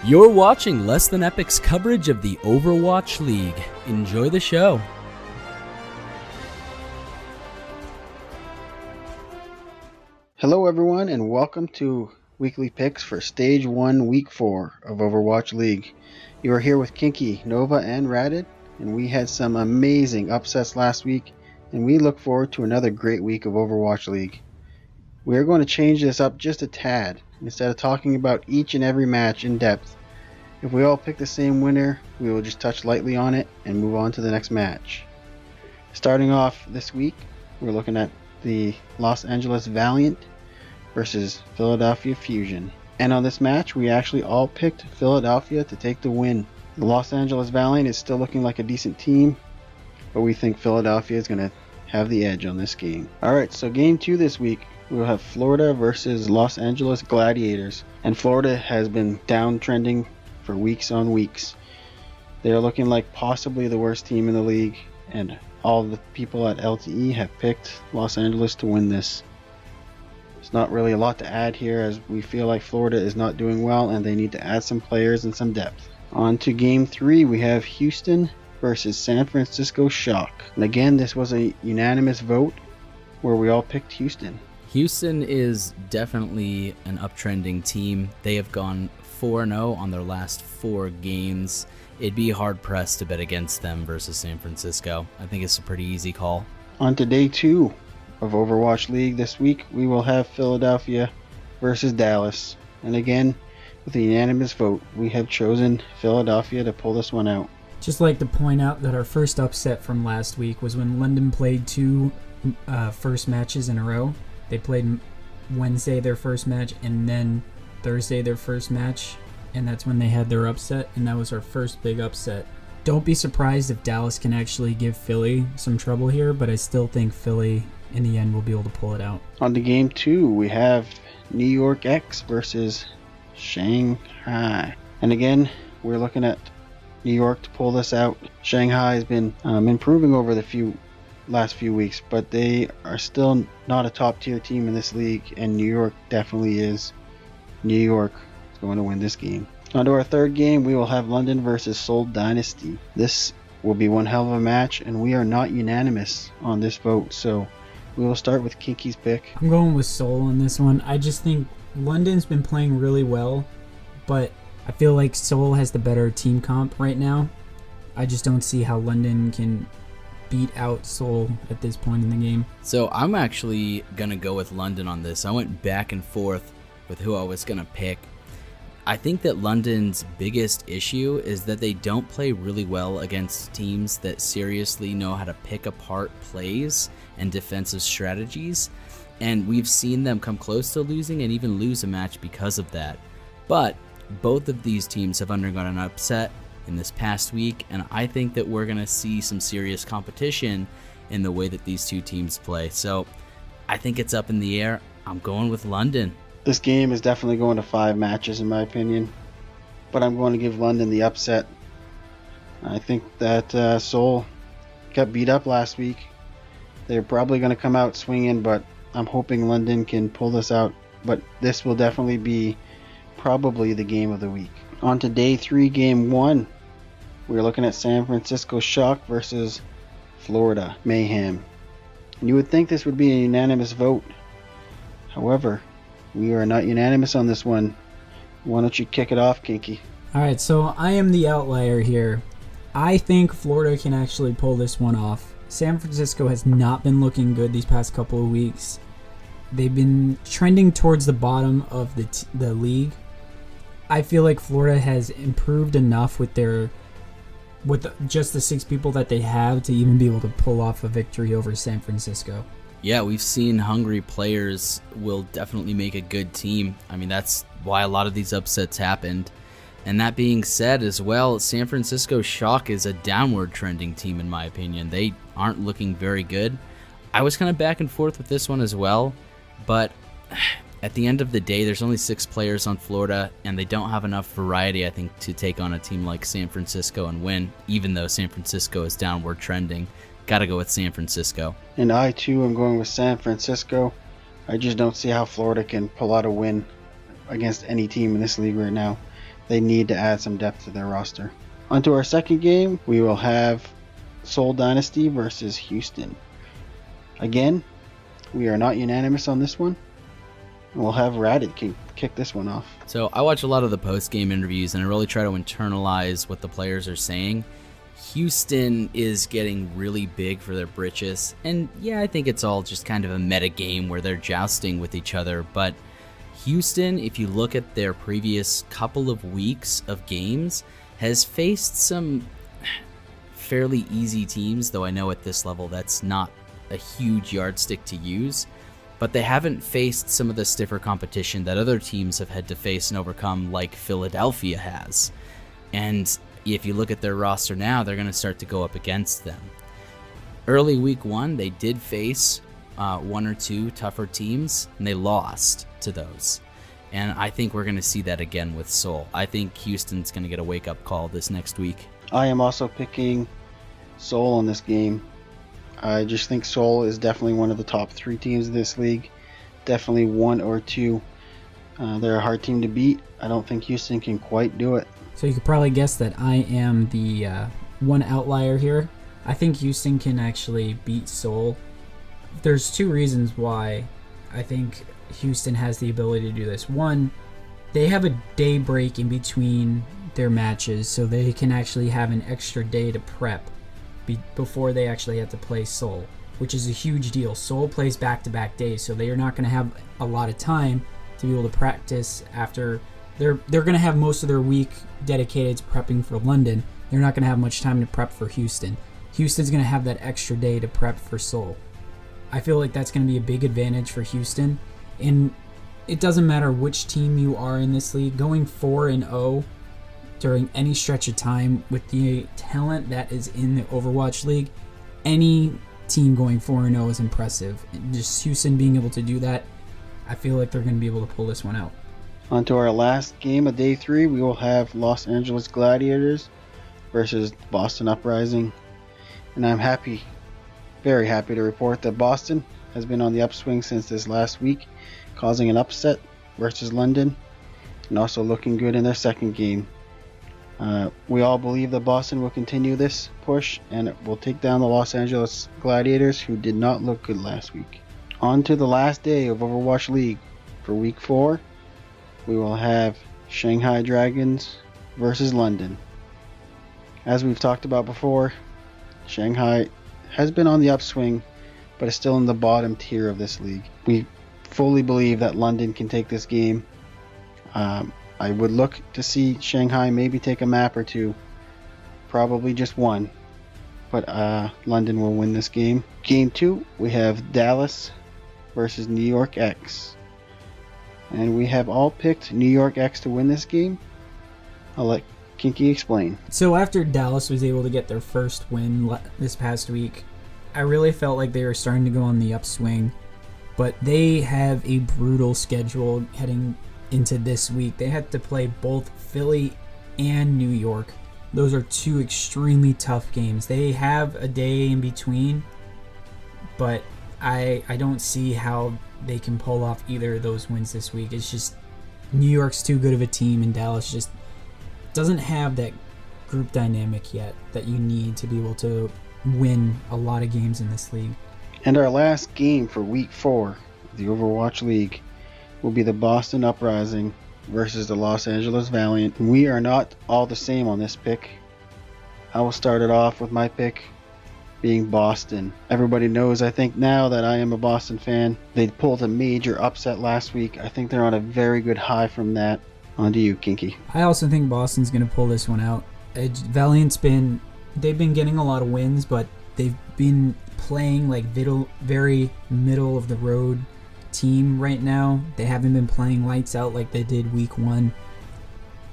You're watching Less Than Epic's coverage of the Overwatch League. Enjoy the show. Hello everyone and welcome to Weekly Picks for Stage 1 Week 4 of Overwatch League. You are here with Kinky, Nova, and Radid, and we had some amazing upsets last week, and we look forward to another great week of Overwatch League. We are going to change this up just a tad. Instead of talking about each and every match in depth, if we all pick the same winner, we will just touch lightly on it and move on to the next match. Starting off this week, we're looking at the Los Angeles Valiant versus Philadelphia Fusion. And on this match, we actually all picked Philadelphia to take the win. The Los Angeles Valiant is still looking like a decent team, but we think Philadelphia is going to have the edge on this game. Alright, so game 2 this week, we'll have Florida versus Los Angeles Gladiators. And Florida has been downtrending for weeks on weeks. They are looking like possibly the worst team in the league, and all the people at LTE have picked Los Angeles to win this. There's not really a lot to add here, as we feel like Florida is not doing well and they need to add some players and some depth. On to game 3, we have Houston versus San Francisco Shock. And again, this was a unanimous vote where we all picked Houston. Houston is definitely an uptrending team. They have gone 4-0 on their last 4 games. It'd be hard-pressed to bet against them versus San Francisco. I think it's a pretty easy call. On to day 2 of Overwatch League this week, we will have Philadelphia versus Dallas. And again, with a unanimous vote, we have chosen Philadelphia to pull this one out. Just like to point out that our first upset from last week was when London played 2 first matches in a row. They played Wednesday their first match and then Thursday their first match, and that's when they had their upset, and that was our first big upset. Don't be surprised if Dallas can actually give Philly some trouble here, but I still think Philly in the end will be able to pull it out. On to game 2, we have New York X versus Shanghai. And again, we're looking at New York to pull this out. Shanghai has been improving over the last few weeks, but they are still not a top tier team in this league, and New York definitely is. New York is going to win this game. On to our third game, we will have London versus Seoul Dynasty. This will be one hell of a match, and we are not unanimous on this vote, so we will start with Kinky's pick. I'm going with Seoul on this one. I just think London's been playing really well, but I feel like Seoul has the better team comp right now. I just don't see how London can beat out Seoul at this point in the game. So I'm actually going to go with London on this. I went back and forth with who I was going to pick. I think that London's biggest issue is that they don't play really well against teams that seriously know how to pick apart plays and defensive strategies, and we've seen them come close to losing and even lose a match because of that. But both of these teams have undergone an upset in this past week, and I think that we're going to see some serious competition in the way that these two teams play. So I think it's up in the air. I'm going with London. This game is definitely going to 5 matches in my opinion, but I'm going to give London the upset. I think that Seoul got beat up last week. They're probably going to come out swinging, but I'm hoping London can pull this out. But this will definitely be probably the game of the week. On to day 3, game 1. We're looking at San Francisco Shock versus Florida Mayhem. And you would think this would be a unanimous vote. However, we are not unanimous on this one. Why don't you kick it off, Kinky? Alright, so I am the outlier here. I think Florida can actually pull this one off. San Francisco has not been looking good these past couple of weeks. They've been trending towards the bottom of the league. I feel like Florida has improved enough with just the 6 people that they have to even be able to pull off a victory over San Francisco. Yeah, we've seen hungry players will definitely make a good team. I mean, that's why a lot of these upsets happened. And that being said as well, San Francisco Shock is a downward trending team in my opinion. They aren't looking very good. I was kind of back and forth with this one as well, but at the end of the day, there's only 6 players on Florida, and they don't have enough variety, I think, to take on a team like San Francisco and win, even though San Francisco is downward trending. Gotta go with San Francisco. And I too am going with San Francisco. I just don't see how Florida can pull out a win against any team in this league right now. they need to add some depth to their roster. On to our second game, we will have Seoul Dynasty versus Houston. Again, we are not unanimous on this one. We'll have Radid kick this one off. So I watch a lot of the post-game interviews, and I really try to internalize what the players are saying. Houston is getting really big for their britches, and yeah, I think it's all just kind of a meta game where they're jousting with each other, but Houston, if you look at their previous couple of weeks of games, has faced some fairly easy teams, though I know at this level that's not a huge yardstick to use. But they haven't faced some of the stiffer competition that other teams have had to face and overcome, like Philadelphia has. And if you look at their roster now, they're going to start to go up against them. Early week one, they did face one or two tougher teams, and they lost to those. And I think we're going to see that again with Seoul. I think Houston's going to get a wake-up call this next week. I am also picking Seoul in this game. I just think Seoul is definitely one of the top 3 teams in this league. Definitely 1 or 2. They're a hard team to beat. I don't think Houston can quite do it. So you could probably guess that I am the one outlier here. I think Houston can actually beat Seoul. There's 2 reasons why I think Houston has the ability to do this. One, they have a day break in between their matches, so they can actually have an extra day to prep before they actually have to play Seoul, which is a huge deal. Seoul plays back-to-back days, so they are not going to have a lot of time to be able to practice after. They're going to have most of their week dedicated to prepping for London. They're not going to have much time to prep for Houston. Houston's going to have that extra day to prep for Seoul. I feel like that's going to be a big advantage for Houston, and it doesn't matter which team you are in this league. Going 4-0 during any stretch of time with the talent that is in the Overwatch League, any team going 4-0 is impressive. Just Houston being able to do that, I feel like they're going to be able to pull this one out. On to our last game of day 3, we will have Los Angeles Gladiators versus Boston Uprising. And I'm very happy to report that Boston has been on the upswing since this last week, causing an upset versus London, and also looking good in their second game. We all believe that Boston will continue this push and will take down the Los Angeles Gladiators, who did not look good last week. On to the last day of Overwatch League. For week 4, we will have Shanghai Dragons versus London. As we've talked about before, Shanghai has been on the upswing, but is still in the bottom tier of this league. We fully believe that London can take this game. I would look to see Shanghai maybe take a map or 2, probably just 1, but London will win this game. Game 2, we have Dallas versus New York X, and we have all picked New York X to win this game. I'll let Kinky explain. So after Dallas was able to get their first win this past week, I really felt like they were starting to go on the upswing, but they have a brutal schedule heading into this week. They had to play both Philly and New York. Those are 2 extremely tough games. They have a day in between, but I don't see how they can pull off either of those wins this week. It's just New York's too good of a team, and Dallas just doesn't have that group dynamic yet that you need to be able to win a lot of games in this league. And our last game for week 4 of the Overwatch League will be the Boston Uprising versus the Los Angeles Valiant. We are not all the same on this pick. I will start it off with my pick being Boston. Everybody knows, I think, now that I am a Boston fan. They pulled a major upset last week. I think they're on a very good high from that. On to you, Kinky. I also think Boston's going to pull this one out. Valiant's they've been getting a lot of wins, but they've been playing like very middle of the road team right now. They haven't been playing lights out like they did week 1.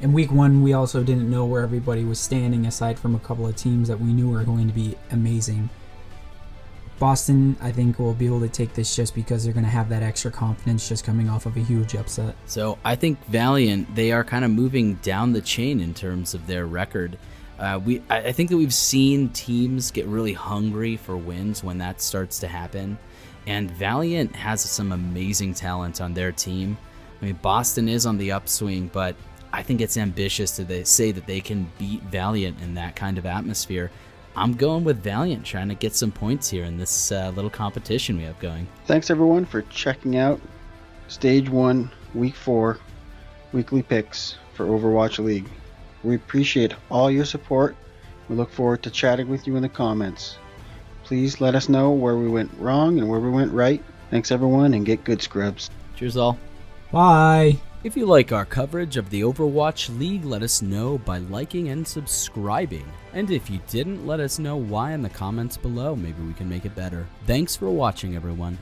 In week 1, we also didn't know where everybody was standing, aside from a couple of teams that we knew were going to be amazing. Boston, I think, will be able to take this just because they're going to have that extra confidence just coming off of a huge upset. So I think Valiant, they are kind of moving down the chain in terms of their record. I think that we've seen teams get really hungry for wins when that starts to happen. And Valiant has some amazing talent on their team. I mean, Boston is on the upswing, but I think it's ambitious to say that they can beat Valiant in that kind of atmosphere. I'm going with Valiant, trying to get some points here in this little competition we have going. Thanks everyone for checking out Stage 1, Week 4, Weekly Picks for Overwatch League. We appreciate all your support. We look forward to chatting with you in the comments. Please let us know where we went wrong and where we went right. Thanks everyone, and get good, scrubs. Cheers all. Bye. If you like our coverage of the Overwatch League, let us know by liking and subscribing. And if you didn't, let us know why in the comments below. Maybe we can make it better. Thanks for watching, everyone.